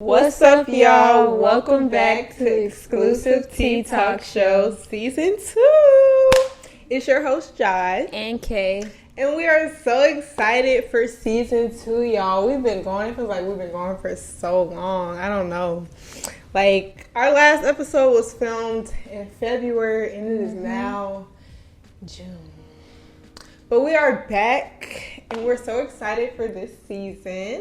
What's up, y'all? Welcome back to Exclusive Tea Talk Show Season 2. It's your host, Josh. And Kay. And we are so excited for Season 2, y'all. We've been going, it feels like we've been going for so long. I don't know. Like, our last episode was filmed in February, and it is now June. But we are back, and we're so excited for this season.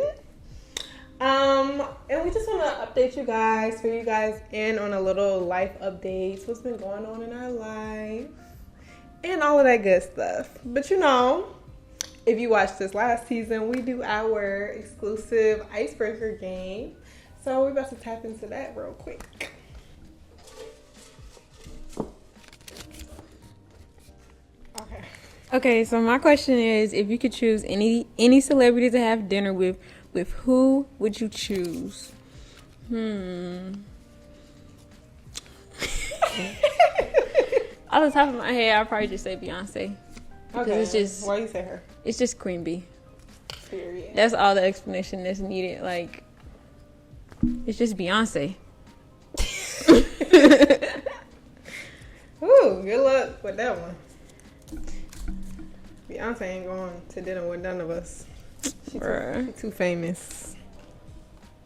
And we just want to update you guys, fill you guys in on a little life updates, what's been going on in our life, and all of that good stuff. But you know, if you watched this last season, we do our exclusive icebreaker game. So we're about to tap into that real quick. Okay, so my question is, if you could choose any celebrity to have dinner with who would you choose? Off the top of my head, I'd probably just say Beyonce. Okay. It's just, why you say her? It's just Queen Bee. Period. That's all the explanation that's needed. Like, it's just Beyonce. Ooh, good luck with that one. Beyonce ain't going to dinner with none of us. She too famous.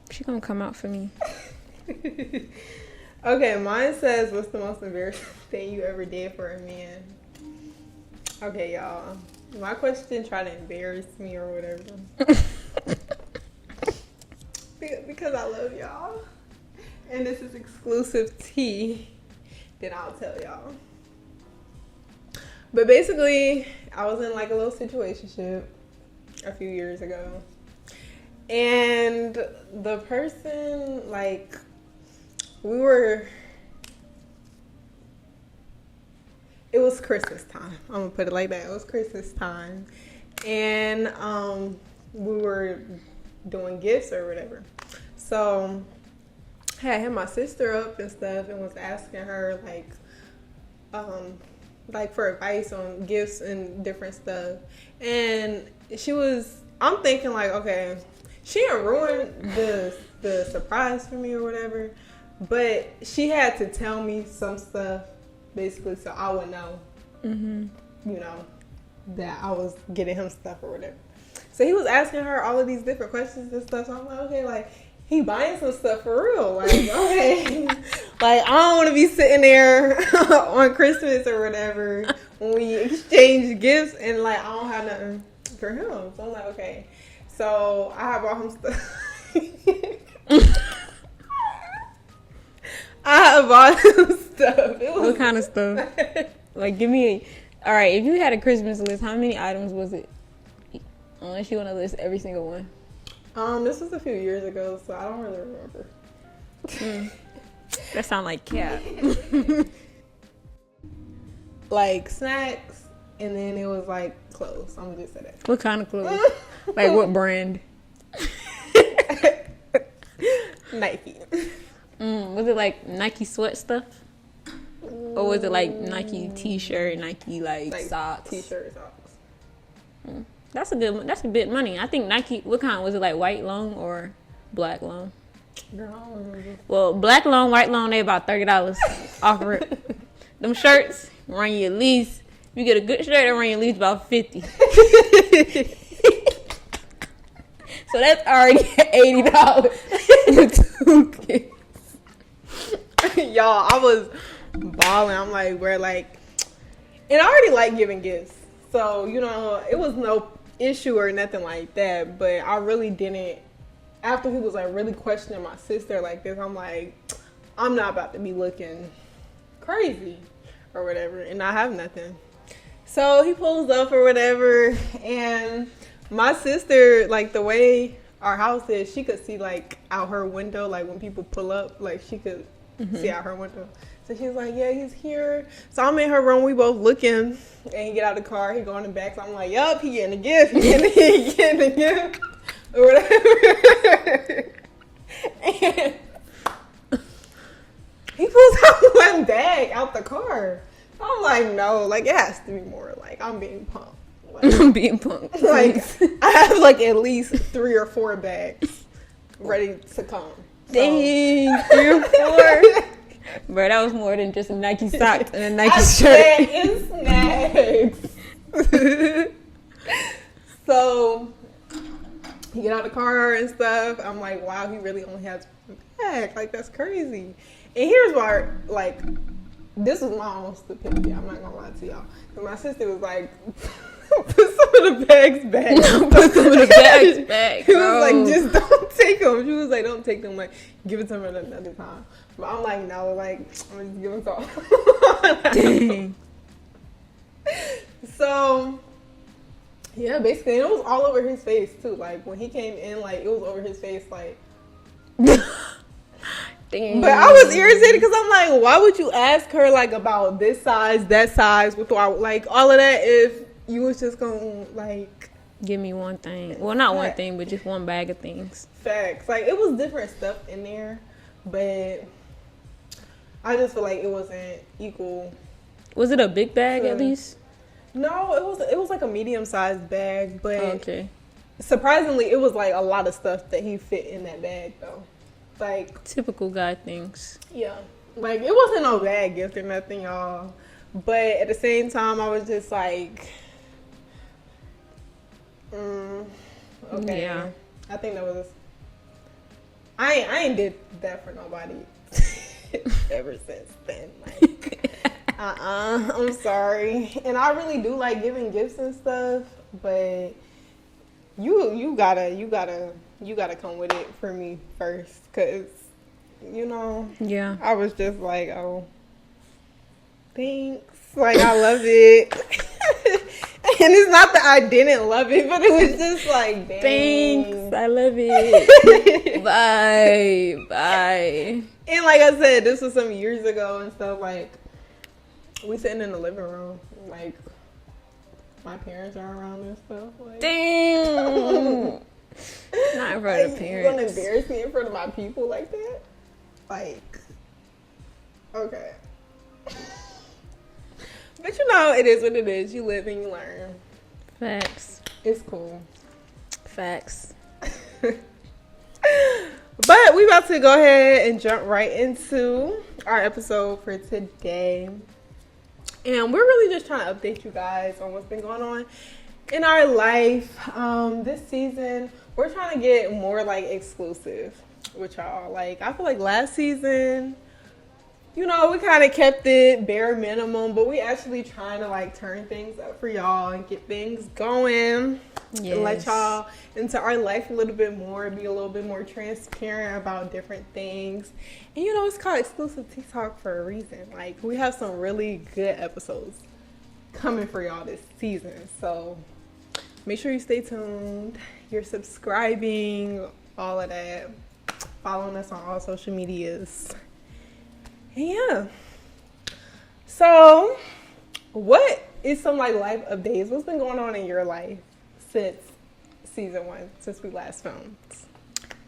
She gonna come out for me. Okay, mine says, what's the most embarrassing thing you ever did for a man? Okay, y'all. My question try to embarrass me or whatever. Because I love y'all. And this is exclusive tea. Then I'll tell y'all. But basically, I was in like a little situationship a few years ago. And the person, like, it was Christmas time. I'm gonna put it like that. It was Christmas time. And we were doing gifts or whatever. So I had my sister up and stuff and was asking her like for advice on gifts and different stuff. And I'm thinking like, okay, she didn't ruin the surprise for me or whatever, but she had to tell me some stuff basically so I would know, you know, that I was getting him stuff or whatever. So he was asking her all of these different questions and stuff. So I'm like, okay, like, he buying some stuff for real. Like, okay. Like, I don't want to be sitting there on Christmas or whatever when we exchange gifts and, like, I don't have nothing for him. So I'm like, okay. So I bought him stuff. I bought him stuff. What kind of stuff? Like, give me all right, if you had a Christmas list, how many items was it? Unless you want to list every single one. This was a few years ago, so I don't really remember. That sound like cat. Like snacks, and then it was like clothes. I'm gonna just say that. What kind of clothes? Like what brand? Nike. Was it like Nike sweat stuff? Or was it like Nike t-shirt, Nike like socks? T-shirt, socks. That's a bit money. I think Nike, what kind? Was it like white long or black long? Girl, I don't remember. Well, black long, white long, they about $30 off rip. Them shirts run you at least, if you get a good shirt, they run you at least about $50. So that's already $80 for 2 kids. Y'all, I was balling. I'm like, we're like, and I already like giving gifts. So, you know, it was no issue or nothing like that. But I really didn't, after he was like really questioning my sister like this, I'm like, I'm not about to be looking crazy or whatever and not have nothing. So he pulls up or whatever, and my sister, like the way our house is, she could see like out her window, like when people pull up, like she could see out her window. So she's like, yeah, he's here. So I'm in her room, we both looking, and he get out of the car, he go in the back. So I'm like, yup, he getting a gift, he getting a gift, or whatever. And he pulls out one bag out the car. I'm like, no, like it has to be more. Like I'm being pumped. Like, I'm being punked. Like I have like at least 3 or 4 bags ready to come. Dang, 3 or 4. Bro, that was more than just a Nike socks and a Nike shirt. It's snacks. So he get out of the car and stuff. I'm like, wow, he really only has one bag. Like, that's crazy. And here's why, like, this was my own stupidity. I'm not gonna lie to y'all. And my sister was like, put some of the bags back. Put some of the bags back. He was like, just don't take them. She was like, don't take them. Like, give it to him at another time. But I'm like, no, like, I'm gonna just give them all. Dang. So, yeah, basically, it was all over his face too. Like, when he came in, like, it was over his face, like. Dang. But I was irritated because I'm like, why would you ask her, like, about this size, that size, without, like, all of that if you was just gonna, like. Give me one thing. Well, not one thing, but just one bag of things. Facts. Like, it was different stuff in there, but I just feel like it wasn't equal. Was it a big bag at least? No, it was like a medium-sized bag, but Okay. surprisingly, it was like a lot of stuff that he fit in that bag, though. Like, Typical guy things. yeah. Like, it wasn't no bad gift or nothing, y'all. But at the same time, I was just like, okay. Yeah. I think that was, I ain't did that for nobody ever since then. Like, I'm sorry. And I really do like giving gifts and stuff, but you gotta come with it for me first, cause you know, Yeah. I was just like, oh, thanks, like, I love it. And it's not that I didn't love it, but it was just like, dang. Thanks. I love it. Bye. And like I said, this was some years ago and stuff. Like, we sitting in the living room, like, my parents are around and stuff. Like, Dang. Not in front of like, parents. you gonna embarrass me in front of my people like that? Like, okay. But you know, it is what it is. You live and you learn. Facts. It's cool. Facts. But we about to go ahead and jump right into our episode for today. And we're really just trying to update you guys on what's been going on in our life. This season, we're trying to get more, like, exclusive with y'all. Like, I feel like last season, you know, we kind of kept it bare minimum, but we actually trying to, like, turn things up for y'all and get things going. Yes. And let y'all into our life a little bit more, be a little bit more transparent about different things. And, you know, it's called Exclusive TikTok for a reason. Like, we have some really good episodes coming for y'all this season. So make sure you stay tuned. You're subscribing, all of that. Following us on all social medias. And yeah. So, what is some, like, life updates? What's been going on in your life since season 1, since we last filmed?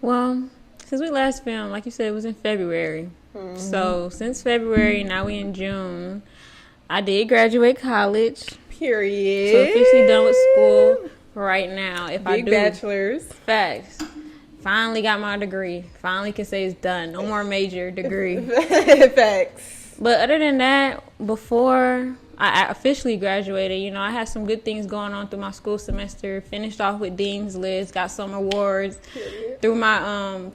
Well, since we last filmed, like you said, it was in February. Mm-hmm. So since February, now we in June. I did graduate college. Period. So officially done with school right now. If Big I do bachelor's. Facts. Finally got my degree. Finally can say it's done. No more major degree. Facts. But other than that, before I officially graduated, you know, I had some good things going on through my school semester. Finished off with Dean's List. Got some awards through my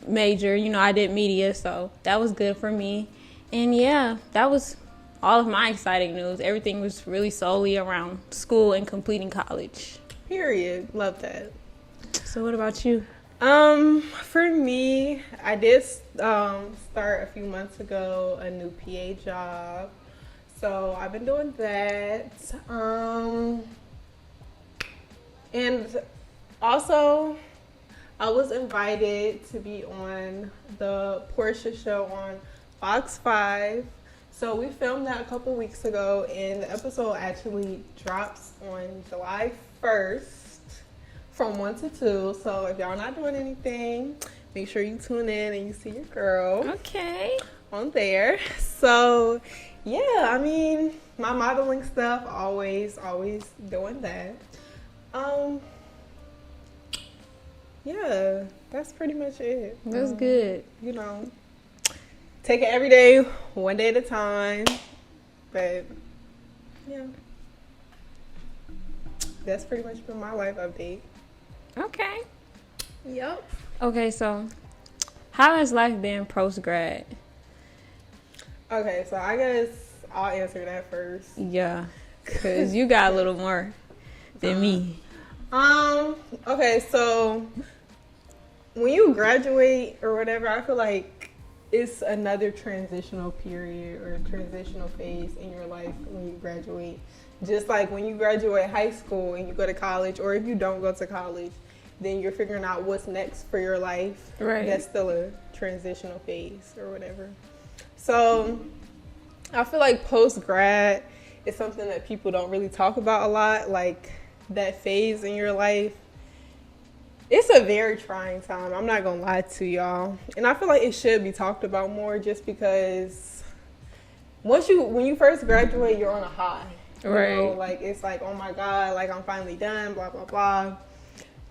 major. You know, I did media, so that was good for me. And yeah, that was all of my exciting news. Everything was really solely around school and completing college. Period. Love that. So what about you? For me, I did start a few months ago a new PA job. So I've been doing that. And also, I was invited to be on the Portia show on Fox 5. So we filmed that a couple weeks ago, and the episode actually drops on July 1st. From 1 to 2. So if y'all not doing anything, make sure you tune in and you see your girl. Okay. On there. So yeah, I mean, my modeling stuff, always doing that. yeah, that's pretty much it. That's good. You know, take it every day, one day at a time. But yeah, that's pretty much been my life update. Okay. Yep. Okay, so how has life been post grad? Okay, so I guess I'll answer that first. Yeah, because you got a little more than me. Okay, so when you graduate or whatever, I feel like it's another transitional period or transitional phase in your life when you graduate. Just like when you graduate high school and you go to college, or if you don't go to college, then you're figuring out what's next for your life. Right. That's still a transitional phase or whatever. So I feel like post-grad is something that people don't really talk about a lot, like that phase in your life. It's a very trying time. I'm not gonna lie to y'all. And I feel like it should be talked about more just because when you first graduate, you're on a high. Right. You know, like it's like, oh my God, like I'm finally done, blah, blah, blah.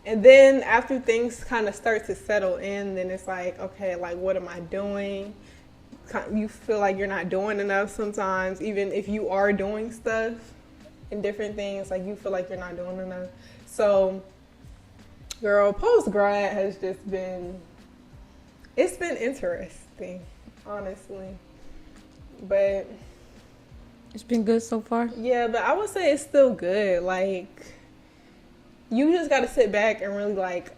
And then after things kind of start to settle in, then it's like, okay, like what am I doing? You feel like you're not doing enough sometimes, even if you are doing stuff and different things, like you feel like you're not doing enough. So, girl, post-grad has just it's been interesting, honestly. But It's been good so far. yeah, but I would say it's still good. Like, you just got to sit back and really like,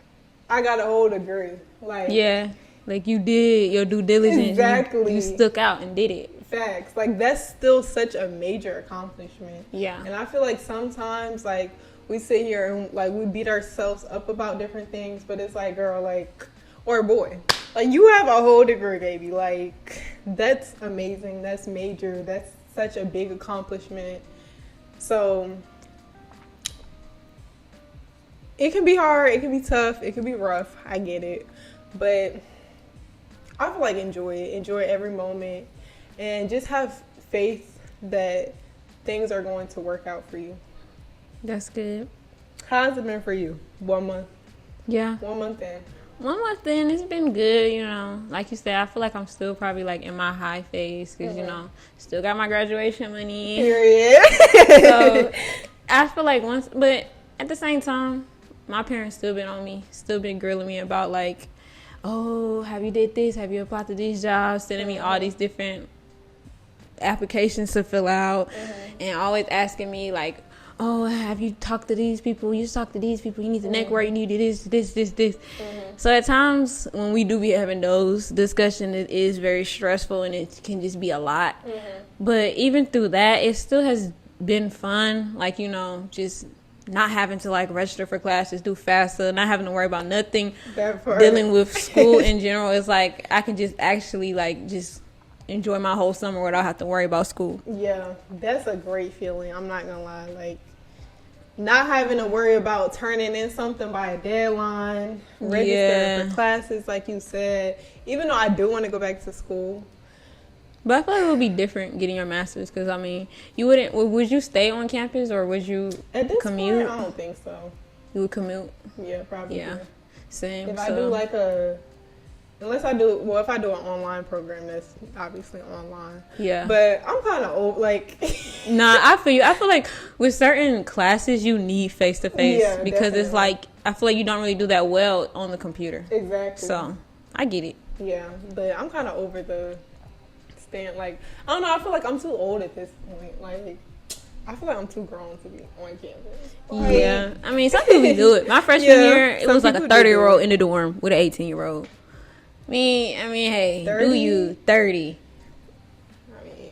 I got a whole degree. Like, Yeah, like you did your due diligence. Exactly. You stuck out and did it. Facts. Like, that's still such a major accomplishment. Yeah. And I feel like sometimes, like, we sit here and, like, we beat ourselves up about different things, but it's like, girl, like, or boy, like, you have a whole degree, baby. Like, that's amazing. That's major. That's such a big accomplishment. So, it can be hard. It can be tough. It can be rough. I get it. But I feel like enjoy it. Enjoy every moment. And just have faith that things are going to work out for you. That's good. How's it been for you? 1 month. Yeah. 1 month in. 1 month in, it's been good, you know. Like you said, I feel like I'm still probably like in my high phase because, you know, still got my graduation money. Period. So I feel like but at the same time, my parents still been on me, still been grilling me about like, oh, have you did this? Have you applied to these jobs? Sending me all these different applications to fill out and always asking me like, oh, have you talked to these people? You talk to these people. You need to network. You need to do this. So at times when we do be having those discussions, it is very stressful and it can just be a lot. But even through that, it still has been fun. Like, you know, just not having to like register for classes, do FAFSA, not having to worry about nothing. Dealing with school in general is like I can just actually like just enjoy my whole summer without having to worry about school. Yeah, that's a great feeling. I'm not gonna lie. Like, not having to worry about turning in something by a deadline, registering for classes, like you said. Even though I do want to go back to school. But I feel like it would be different getting your master's because, I mean, would you stay on campus or would you At this commute? point, I don't think so. You would commute? Yeah, probably. Yeah, same. If I do like if I do an online program, that's obviously online. Yeah. But I'm kind of old, like. Nah, I feel you. I feel like with certain classes, you need face-to-face because definitely. it's like, I feel like you don't really do that well on the computer. Exactly. So, I get it. Yeah, but I'm kind of over the stand. Like, I don't know. I feel like I'm too old at this point. Like, I feel like I'm too grown to be on campus. Like, Yeah. I mean, some people do it. My freshman year, it was like a 30-year-old in the dorm with an 18-year-old. I mean, hey, 30? do you 30? I mean,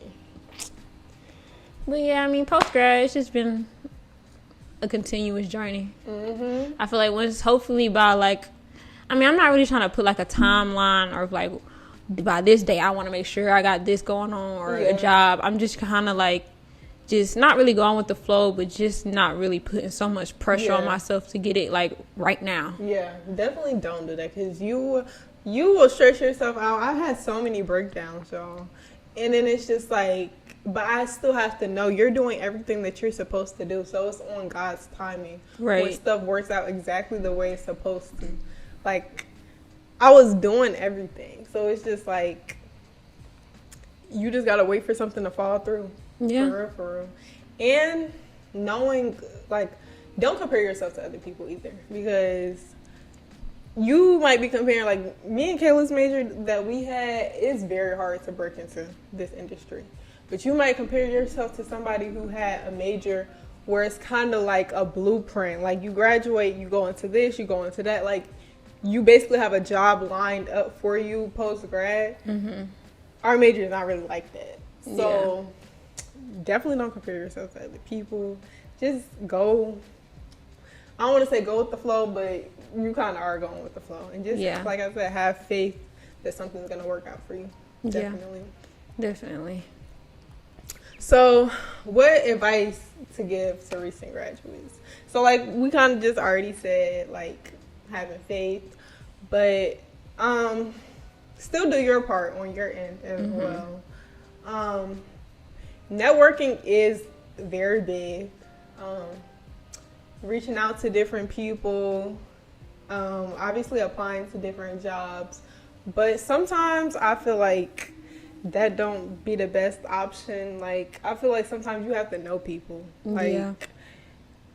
But yeah, I mean, post-grad, it's just been a continuous journey. I feel like once, hopefully by like, I mean, I'm not really trying to put like a timeline or like by this day I want to make sure I got this going on or a job. I'm just kind of like just not really going with the flow, but just not really putting so much pressure on myself to get it like right now. Yeah, definitely don't do that because you will stress yourself out. I had so many breakdowns, y'all. And then it's just like, but I still have to know you're doing everything that you're supposed to do. So it's on God's timing. Right. When stuff works out exactly the way it's supposed to. like, I was doing everything. So it's just like, you just gotta wait for something to fall through. Yeah. For real. And knowing, like, don't compare yourself to other people either, because you might be comparing, like, me and Kayla's major that we had, it's very hard to break into this industry. But you might compare yourself to somebody who had a major where it's kind of like a blueprint. Like, you graduate, you go into this, you go into that. Like, you basically have a job lined up for you post-grad. Mm-hmm. Our major is not really like that. So definitely don't compare yourself to other people. Just go. I don't want to say go with the flow, but you kind of are going with the flow. And just, like I said, have faith that something's going to work out for you. Definitely. Definitely. So what advice to give to recent graduates? So, like, we kind of just already said, like, having faith. But still do your part on your end as well. Networking is very big. Reaching out to different people, obviously applying to different jobs, but sometimes I feel like that don't be the best option. Like, I feel like sometimes you have to know people. Like,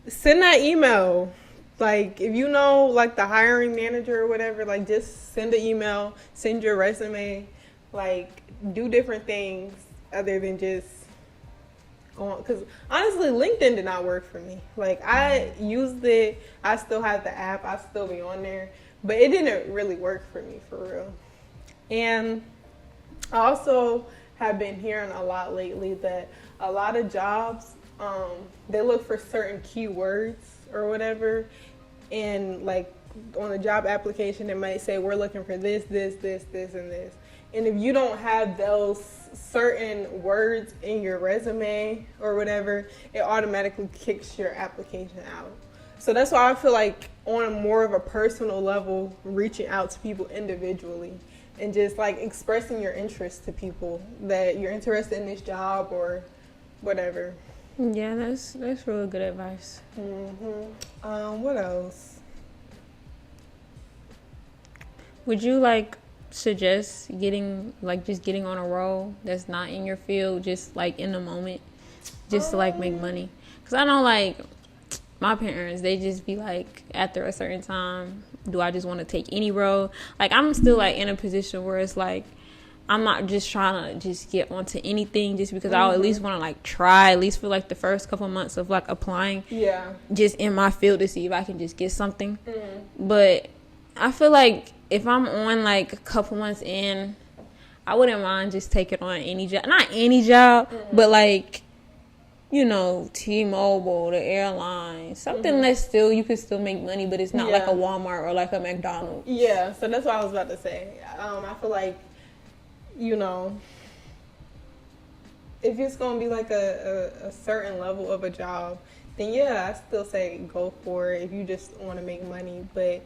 send that email. Like, if you know, like, the hiring manager or whatever, like, just send an email, send your resume, like, do different things other than just going. Because honestly, LinkedIn did not work for me. Like, I used it, I still have the app, I still be on there, but it didn't really work for me, for real. And I also have been hearing a lot lately that a lot of jobs, they look for certain keywords or whatever, and, like, on a job application it might say we're looking for this, and this. And if you don't have those certain words in your resume or whatever, it automatically kicks your application out. So that's why I feel like on a more of a personal level, reaching out to people individually and just, like, expressing your interest to people that you're interested in this job or whatever. Yeah, that's really good advice. What else? Would you, like, suggest getting on a role that's not in your field, just, like, in the moment, just to, like, make money? Because I know, like, my parents, they just be like, after a certain time, do I just want to take any role? Like, I'm still, like, in a position where it's like, I'm not just trying to just get onto anything just because I'll at least want to, like, try, at least for, like, the first couple months of, like, applying just in my field to see if I can just get something. But I feel like if I'm on, like, a couple months in, I wouldn't mind just taking on any job. Not any job, but, like, you know, T-Mobile, the airline, something that's still, you could still make money, but it's not like a Walmart or like a McDonald's. Yeah, so that's what I was about to say. I feel like, you know, if it's going to be like a certain level of a job, then I still say go for it if you just want to make money. But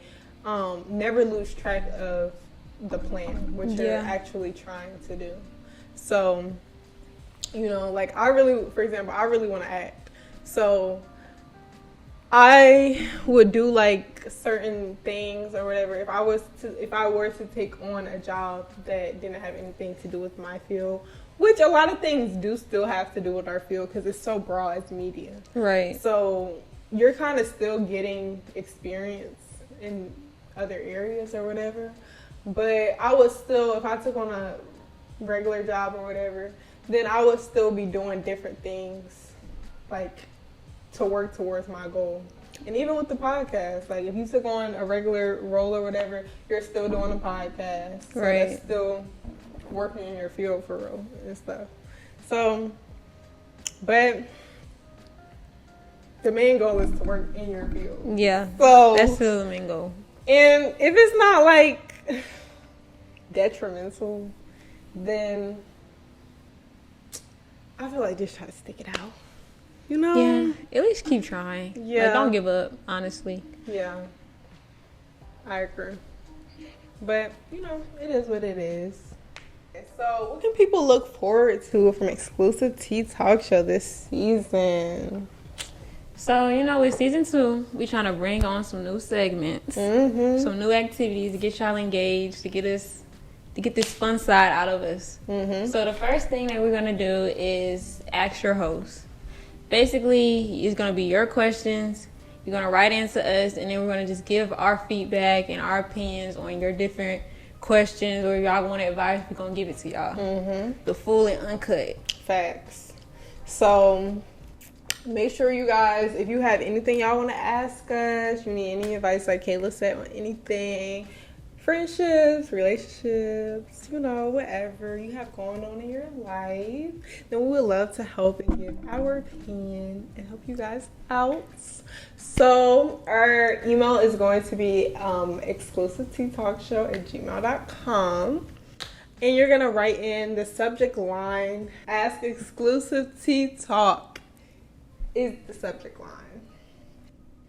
never lose track of the plan, what you're actually trying to do. So, you know, like, for example, I really want to act. So I would do, like, certain things or whatever if I were to take on a job that didn't have anything to do with my field, which a lot of things do still have to do with our field because it's so broad, it's media. Right. So you're kind of still getting experience in other areas or whatever. But I would still, if I took on a regular job or whatever, then I would still be doing different things, like, to work towards my goal. And even with the podcast, like, if you took on a regular role or whatever, you're still doing a podcast. So that's still working in your field for real and stuff. So, but the main goal is to work in your field. Yeah, so that's still the main goal. And if it's not, like, detrimental, then I feel like just try to stick it out. You know? Yeah, at least keep trying. Yeah. Like, don't give up, honestly. Yeah. I agree. But, you know, it is what it is. So, what can people look forward to from Exclusive Tea Talk Show this season? So, with season 2, we trying to bring on some new segments, some new activities to get y'all engaged, to get this fun side out of us. So the first thing that we're going to do is ask your host. Basically, it's going to be your questions. You're going to write into us, and then we're going to just give our feedback and our opinions on your different questions, or if y'all want advice, we're going to give it to y'all. The full and uncut. Facts. So make sure you guys, if you have anything y'all want to ask us, you need any advice like Kayla said on anything, friendships, relationships, whatever you have going on in your life, then we would love to help and give our opinion and help you guys out. So our email is going to be exclusiveteatalkshow@gmail.com. And you're going to write in the subject line, Ask Exclusive Tea Talk is the subject line.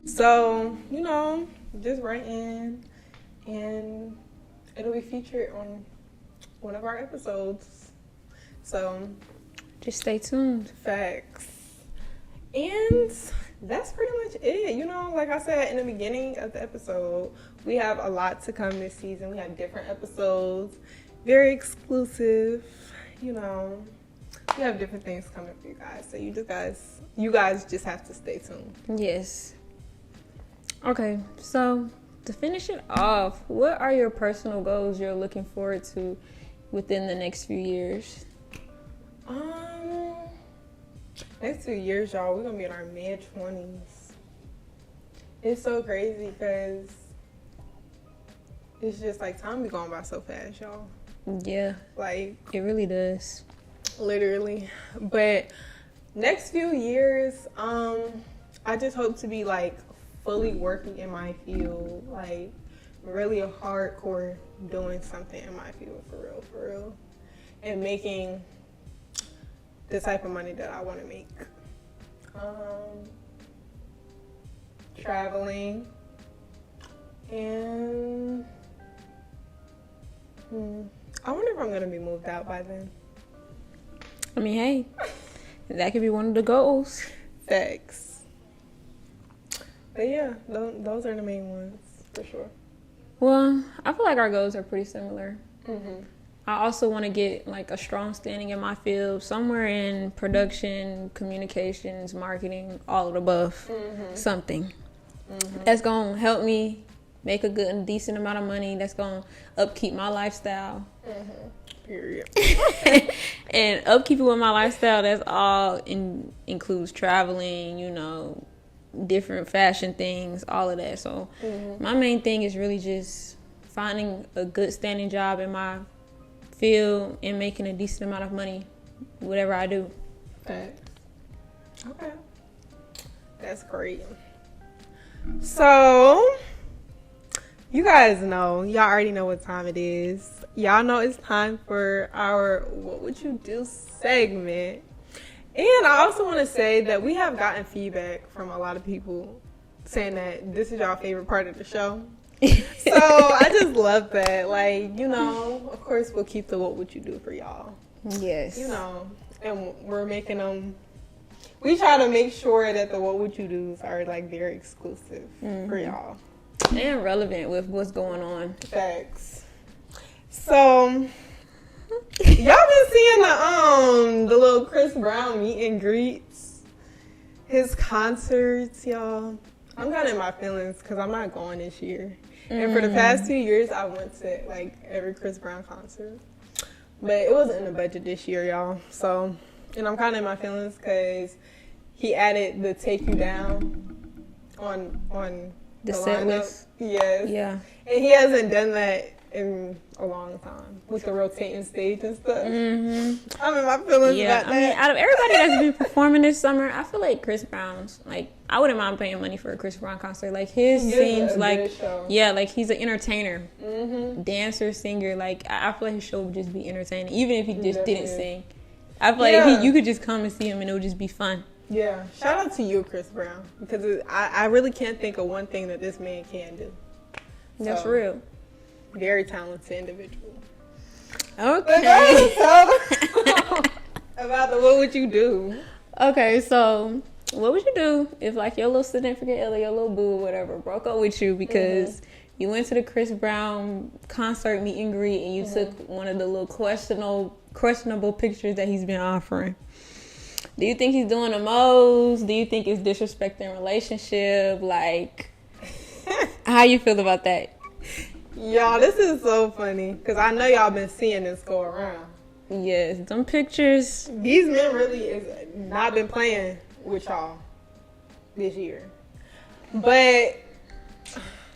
So, just write in and it'll be featured on one of our episodes. So, just stay tuned. Facts. And that's pretty much it. Like I said in the beginning of the episode, we have a lot to come this season. We have different episodes. Very exclusive, we have different things coming for you guys. So you guys just have to stay tuned. Yes. Okay, so to finish it off, what are your personal goals you're looking forward to within the next few years? Next 2 years, y'all, we're gonna be in our mid-20s. It's so crazy because it's just like time be going by so fast, y'all. Yeah, like it really does, literally. But next few years, I just hope to be like fully working in my field, like really hardcore doing something in my field for real, and making the type of money that I want to make. Traveling and I wonder if I'm going to be moved out by then. I mean, hey, that could be one of the goals. Facts. But yeah, those are the main ones, for sure. Well, I feel like our goals are pretty similar. I also want to get like a strong standing in my field, somewhere in production, communications, marketing, all of the above. Something that's going to help me make a good and decent amount of money, that's going to upkeep my lifestyle. Period. And upkeeping with my lifestyle, that's all includes traveling, different fashion things, all of that. So my main thing is really just finding a good standing job in my field and making a decent amount of money, whatever I do. Okay. That's great. So, you guys know, y'all already know what time it is. Y'all know it's time for our What Would You Do segment. And I also want to say that we have gotten feedback from a lot of people saying that this is y'all favorite part of the show. So I just love that. Like, of course we'll keep the What Would You Do for y'all. Yes. And we're making them, we try to make sure that the What Would You Do's are like very exclusive for y'all. And relevant with what's going on. Facts. So, y'all been seeing the little Chris Brown meet and greets, his concerts, y'all. I'm kind of in my feelings because I'm not going this year. And for the past 2 years, I went to like every Chris Brown concert, but it wasn't in the budget this year, y'all. So, and I'm kind of in my feelings because he added the "Take You Down" on the set list. Yes. Yeah. And he hasn't done that in a long time with the rotating stage and stuff. I'm in my feelings about that. I mean, out of everybody that's been performing this summer, I feel like Chris Brown's, like, I wouldn't mind paying money for a Chris Brown concert. Like, his seems like, like he's an entertainer, dancer, singer. Like, I feel like his show would just be entertaining, even if he just didn't sing. I feel like you could just come and see him and it would just be fun. Yeah. Shout out to you, Chris Brown, because I really can't think of one thing that this man can do. That's real. Very talented individual. Okay. About the What Would You Do? Okay, so What would you do if like your little significant other, your little boo or whatever, broke up with you because you went to the Chris Brown concert meet and greet and you took one of the little questionable pictures that he's been offering? Do you think he's doing the most? Do you think it's disrespecting relationship? Like, how you feel about that? Y'all, this is so funny because I know y'all been seeing this go around. Yes, them pictures. These men really is not been playing with y'all this year. But,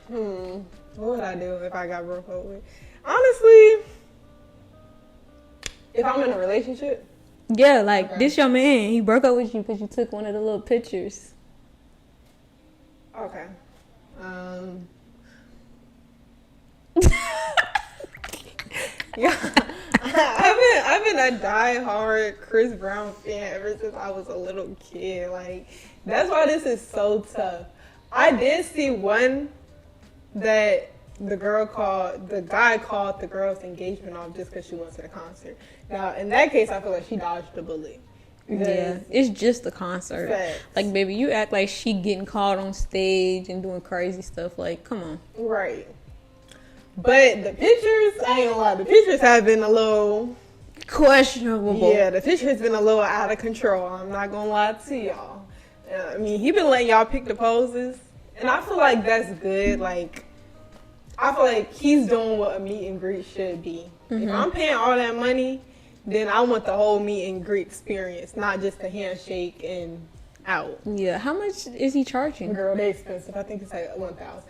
what would I do if I got broke up with? Honestly, if I'm in a relationship. Yeah, like, this your man. He broke up with you because you took one of the little pictures. Okay. Yeah, I've been a diehard Chris Brown fan ever since I was a little kid. Like, that's why this is so tough. I did see one that the guy called the girl's engagement off just because she went to the concert. Now, in that case, I feel like she dodged the bullet. Yeah, it's just a concert. Facts. Like, baby, you act like she getting called on stage and doing crazy stuff. Like, come on. Right. But the pictures, I ain't gonna lie, the pictures have been a little questionable. Yeah, the picture's been a little out of control. I'm not gonna lie to y'all. I mean, he been letting y'all pick the poses, and I feel like that's good. Like, I feel like he's doing what a meet and greet should be. If I'm paying all that money, then I want the whole meet and greet experience, not just a handshake and out. Yeah, how much is he charging? Girl, they expensive. I think it's like $1,000.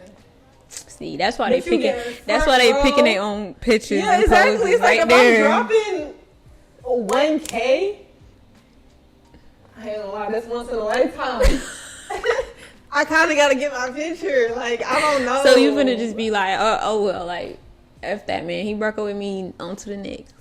See, that's why they picking. That's why they picking their own pictures. Yeah, and exactly. poses It's like right if there. I'm dropping $1,000, I ain't gonna lie, that's once in a lifetime. I kind of gotta get my picture. Like, I don't know. So you finna just be like, oh well, like, F that man. He broke up with me, on to the next.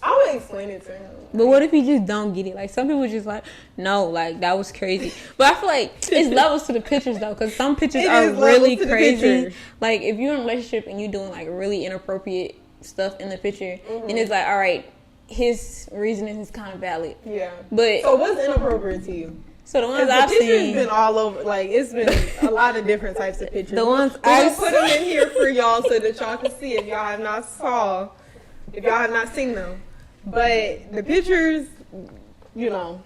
I would explain it to him. But what if he just don't get it? Like, some people just like, no, like, that was crazy. But I feel like it's levels to the pictures, though, because some pictures are really crazy. Like, if you're in a relationship and you're doing, like, really inappropriate stuff in the picture, then it's like, all right, his reasoning is kind of valid. Yeah. But so what's inappropriate to you? So the ones I've seen, been all over. Like, it's been a lot of different types of pictures. The ones I'll put them in here for y'all so that y'all can see if y'all have not seen them. But the pictures, you know.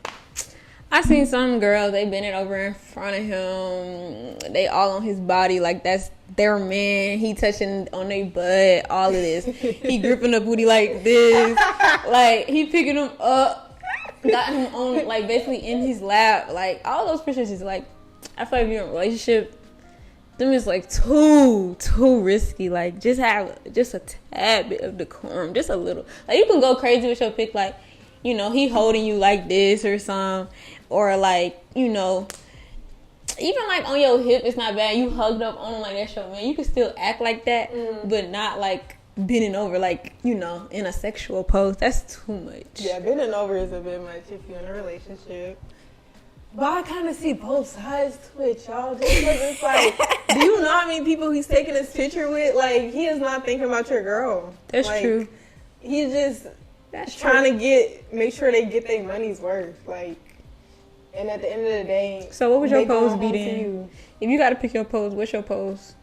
I seen some girls, they bending over in front of him. They all on his body like that's their man. He touching on their butt, all of this. He gripping the booty like this. Like, he picking him up, got him on, like, basically in his lap. Like, all those pictures is like, I feel like if you're in a relationship, them is like too risky. Like, just have just a tad bit of decorum, just a little. Like, you can go crazy with your pic, like, you know, he holding you like this or something, or like, you know, even like on your hip, it's not bad. You hugged up on him like that's your man. You can still act like that, but not like bending over, like, you know, in a sexual pose. That's too much. Yeah, bending over is a bit much if you're in a relationship. But I kind of see both sides to it, y'all. Just because it's like, do you know how many people he's taking this picture with? Like, he is not thinking about your girl. That's like, true. He's just That's trying to make sure they get their money's worth. Like, and at the end of the day, so what would your pose be then? If you got to pick your pose, what's your pose?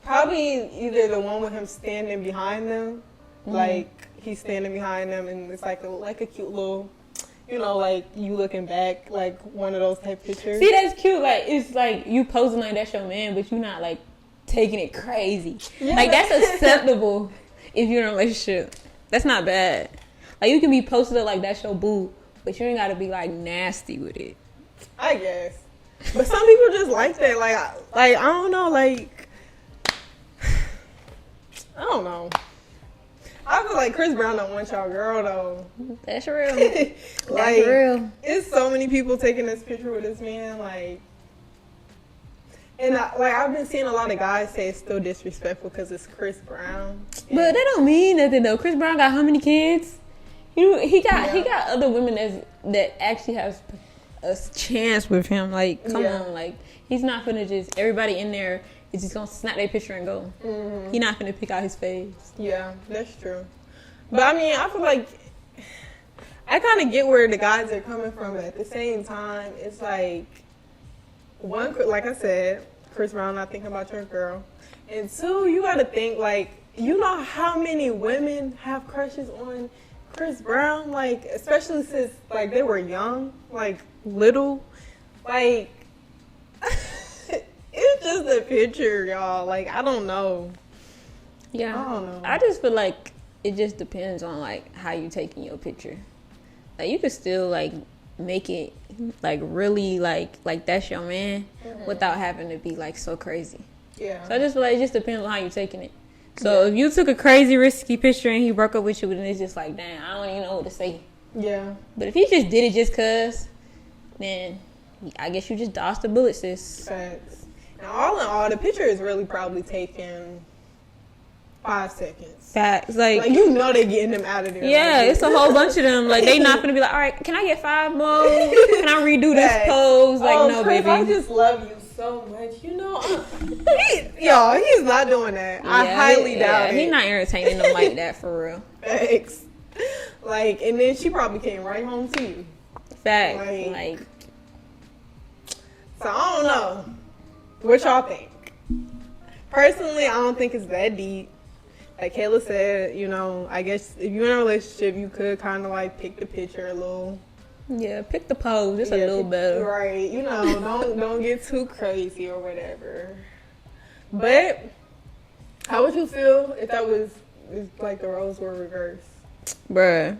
Probably either the one with him standing behind them, like he's standing behind them, and it's like a cute little, you know, like you looking back, like one of those type pictures. See, that's cute. Like, it's like you posing like that's your man, but you're not like taking it crazy. Yeah. Like, that's acceptable if you're in a relationship. That's not bad. Like, you can be posted up like that's your boo, but you ain't gotta be like nasty with it. I guess. But some people just like that. Like I don't know. Like, I don't know. I feel like Chris Brown don't want y'all girl though. That's real. Like, that's real. It's so many people taking this picture with this man. Like, and I've been seeing a lot of guys say it's still disrespectful because it's Chris Brown. But that don't mean nothing though. Chris Brown got how many kids? He got other women that actually has a chance with him. Like, come on, like, he's not finna just everybody in there is just gonna snap their picture and go. He not finna pick out his face. Yeah, that's true. But I mean, I feel like I kind of get where the guys are coming from, but at the same time, it's like, one, like I said, Chris Brown not thinking about your girl. And two, you got to think, like, you know how many women have crushes on Chris Brown? Like, especially since, like, they were young, like, little. Like, it's just a picture, y'all. Like, I don't know. Yeah. I don't know. I just feel like it just depends on, like, how you taking your picture. Like, you could still, like, make it, like, really, like that's your man without having to be, like, so crazy. Yeah. So I just feel like it just depends on how you taking it. So if you took a crazy, risky picture and he broke up with you, then it's just like, damn, I don't even know what to say. Yeah. But if he just did it just cause, then I guess you just dodged the bullet, sis. Facts. Now, all in all, the picture is really probably taken 5 seconds. Facts. Like you know they getting them out of there. Yeah, like, it's a whole bunch of them. Like, they not gonna be like, all right, can I get 5 more? Can I redo this pose? Like, no, Chris, baby. I just love you so much. You know, he's not doing that. I highly doubt it. He's not entertaining them like that for real. Facts. Like, and then she probably came right home to you. Facts. Like, so I don't know. What y'all think? Personally, I don't think it's that deep. Like Kayla said, you know, I guess if you're in a relationship, you could kind of like pick the picture a little. Yeah, pick the pose. It's a little better. Right. You know, don't get too crazy or whatever. But how would you feel if that was like the roles were reversed? Bruh.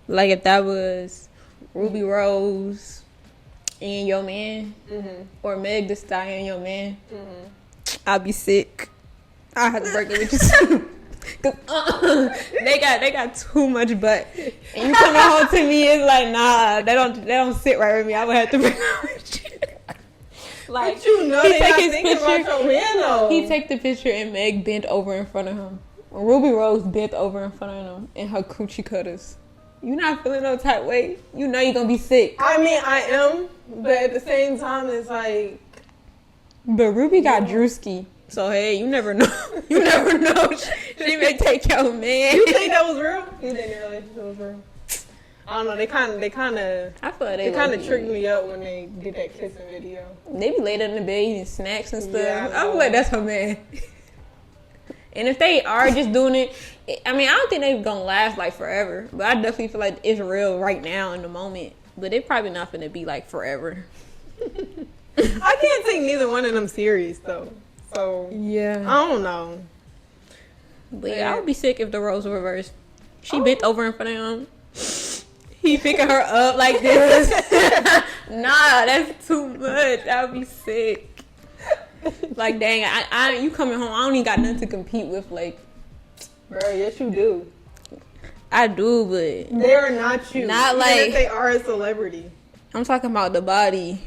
Like if that was Ruby Rose and your man, or Meg Thee Stallion and your man, I'd be sick. I had to break it with you. Cause they got too much butt, and you coming home to me is like, nah, they don't sit right with me. I would have to break it with you. Like, but you know, he they take not his thinking picture. About your man, though. He take the picture and Meg bent over in front of him. Ruby Rose bent over in front of him in her coochie cutters. You not feeling no type way. You know you're gonna be sick. I mean, I am, but at the same time, it's like. But Ruby got Drewski. So, hey, you never know. You never know. She may take your man. You think that was real? You think their relationship was real? I don't know. They kind of. I feel like they kind of tricked me up when they did that kissing video. They be laid in the bed eating snacks and stuff. Yeah, I feel like that's her man. And if they are just doing it, I mean, I don't think they're gonna last like forever. But I definitely feel like it's real right now in the moment. But they probably not gonna be like forever. I can't take neither one of them serious though. So yeah, I don't know. But yeah, I would be sick if the roles were reversed. She bent over in front of him. He picking her up like this. Nah, that's too much. I would be sick. Like, dang, I you coming home? I don't even got nothing to compete with. Like, bro, yes you do. I do, but they're not you. Not even like if they are a celebrity. I'm talking about the body.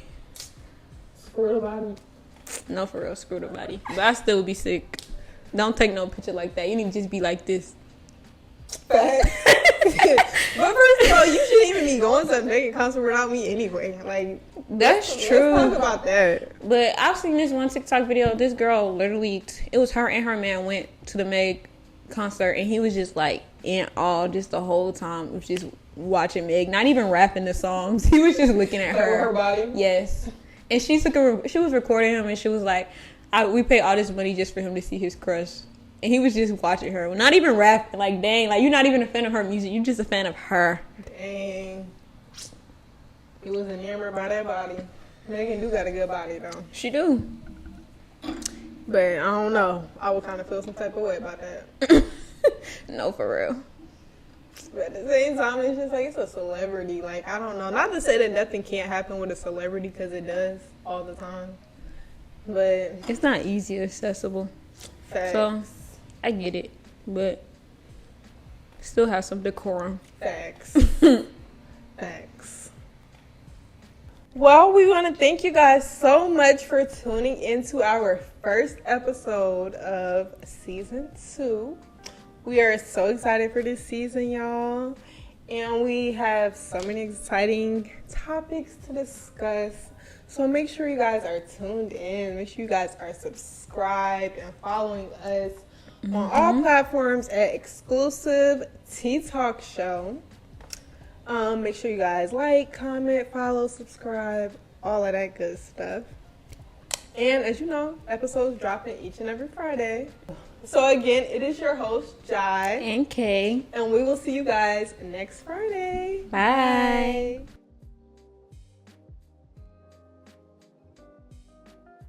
Screw the body. No, for real, screw the body. But I still would be sick. Don't take no picture like that. You need to just be like this. But first of all, you shouldn't even be going to a Megan concert without me anyway. Like, that's true. Let's talk about that. But I've seen this one TikTok video. This girl literally, it was her and her man went to the Meg concert, and he was just like in awe just the whole time. Was just watching Meg, not even rapping the songs. He was just looking at her body. Yes. And she was recording him, and she was like, we paid all this money just for him to see his crush. And he was just watching her. Not even rapping. Like, dang. Like, you're not even a fan of her music. You're just a fan of her. Dang. He was enamored by that body. Megan do got a good body, though. She do. But I don't know. I would kind of feel some type of way about that. No, for real. But at the same time, it's just like, it's a celebrity. Like, I don't know. Not to say that nothing can't happen with a celebrity, because it does all the time. But it's not easy accessible. Facts. So, I get it. But still have some decorum. Facts. Facts. Well, we want to thank you guys so much for tuning into our first episode of season 2. We are so excited for this season, y'all. And we have so many exciting topics to discuss. So make sure you guys are tuned in. Make sure you guys are subscribed and following us on all platforms at Exclusive Tea Talk Show. Make sure you guys like, comment, follow, subscribe, all of that good stuff. And as you know, episodes dropping each and every Friday. So again, it is your host, Jai. And Kay. And we will see you guys next Friday. Bye.